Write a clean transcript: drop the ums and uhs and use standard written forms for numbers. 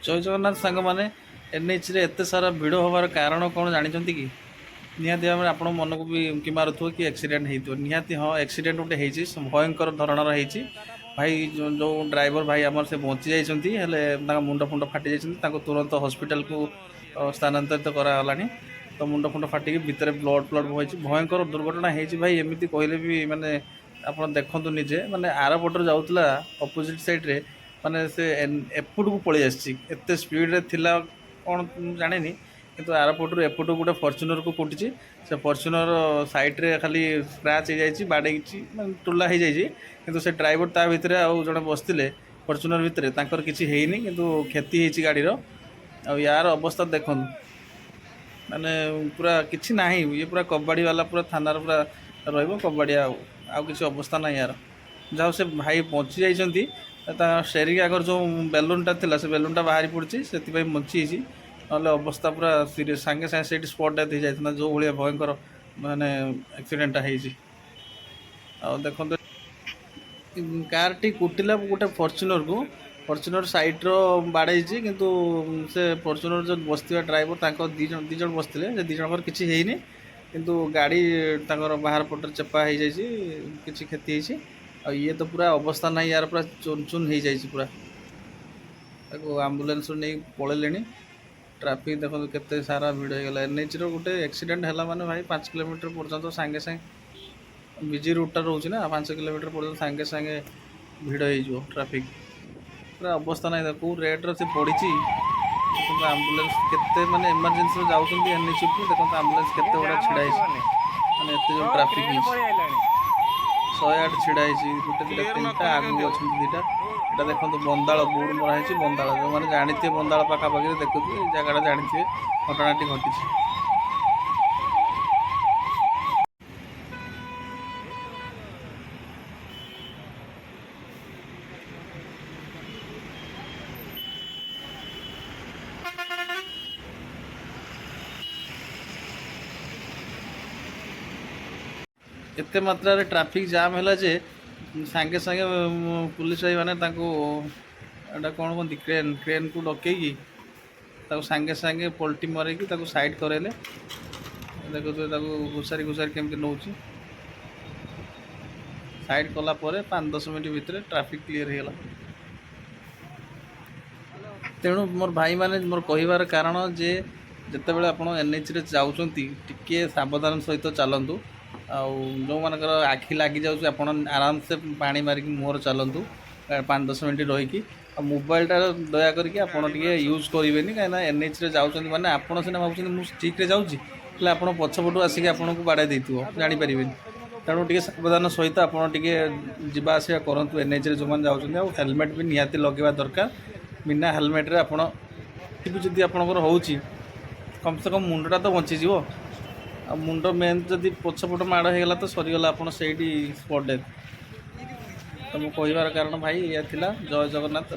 जय जगन्नाथ सांग मैंने एनएच रे एत सारा भिड़ हबार कारण कौन जानते कि निहाती भाव में आप मन को भी कि मारुव कि एक्सीडेंट हो निहाती हाँ एक्सीडेंट गोटे भयंकर धरणर हो भाई जो ड्राइवर भाई आमर से बची जाइए मुंड फुंड फाटी जाइए तुरंत हॉस्पिटल को स्थानांतरित कराला तो मुंड फुंड फाटिक भितर ब्लड ब्लड बही भयंकर दुर्घटना होती भाई एमती कहले भी माने आप देखु निजे माने आर पटर जाऊला अपोजिट साइड्रे माने से एपट को पलि आसते स्पीड थिला कौन जाने किंतु आर पटू एपट गोटे फर्चुनर को कुटी से फर्चुनर साइड्रे खाली स्क्राच हो जाए बाड़े टोला हो जाए कि से ड्राइवर ता भितर आउ जड़े बसते फर्चुनर भितर तांकर किसी हैनी किंतु क्षति होती गाड़ीर आ यार अवस्था देखो माने पूरा किसी ना ये पूरा कबाड़ी वाला पूरा थानार पूरा रबाड़ी आउ किसी अवस्था ना यार जहाँ से भाई बची जाइंट स्टेरिंग आगर जो बेलूनटा था से बेलूनटा बाहरी पड़ी से बची ना अवस्था पूरा सीरीयस सांगे सांगे से स्पॉट डेथ हो जाता जो भाया भयंकर माने एक्सीडेंटा हो देखो कार टी कुटिला गोटे फर्चुनर साइड्र बाड़े किंतु से फर्चुनर जो बसता ड्राइवर दी जन बसते से दी जन किसी है किंतु गाड़ी बाहर पटर चेपा हो जाए किसी क्षति होती ये तो पूरा अवस्था ना यार पूरा चुन चुन हो जाए पूरा आम्बुलांस नहीं पलैले ट्राफिक देखो केते सारा भिड़ हो गला एनएच गोटे एक्सीडेंट है माने भाई 5 किलोमीटर पर्यंत सांगे सांगे बिजी रूटा रोचे ना 5 किलोमीटर पर्यंत सांगे सांगे भिड़ हो ट्राफिक पूरा अवस्था ना देखो रेट्रे से पड़ी आम्बुलांस केते माने इमरजेंसी जाऊँ एनएच को देखो आम्बुलांस केते गुड़ा छिड़ा माने एत जो ट्राफिक 108 छिड़ा गोटे दुटा 3टा आगू अच्छा 2टा এটা দেখুন বন্দাଳ ବୋର୍ଡ ମରା ହେଇଛି ବନ୍ଦାଳ ଯେଉଁମାନେ ଜାଣିଥିବେ ବନ୍ଦାଳ ପାଖାପାଖିରେ ଦେଖୁଥିବେ ଏ ଜାଗାଟା ଜାଣିଥିବେ ଘଟଣାଟି ଘଟିଛି। एते मात्रा रे ट्रैफिक जाम है जे सांगे सांगे पुलिस भाई मैंने एटा कौन कहती क्रेन क्रेन को डकई सांगे सांगे पलटी मरैकी साइड करेले देखो घुसारी घुसारी केमती नौ साइड कला 5-10 मिनट भितर ट्रैफिक क्लीयर होगा। तेणु मोर भाई माने मोर कहबार कारण जे जिते बड़े आप एनएच रे जाऊँगी टिके सावधान सहित चलतु जो मानकर आखि लग जाऊँ आराम से पानी मारिक मुहर चलतु 5-10 मिनट रहीकि मोबाइलटा दया करके आपड़े यूज करेंगे कहीं एनएच रे जाऊँ मैंने आप सीना भाई मुझे ठीक जाऊँगी आप पछपटू आसिक आपन को बाड़ा देती जापर तेणु टे सावधान सहित आपड़े जावास करूँ एनएच रे जो मैंने जाऊँ हेलमेट भी निहाती लगेवा दरकार बिना हेलमेट्रे आपड़ जदि आपंकर हो कम से कम मुंडटा तो बचीज आ मुंड मेन जदि पछपट माड़ होगा तो सरीगला आप स्पॉट डेथ तो मो कहबार कारण भाई या जय जगन्नाथ।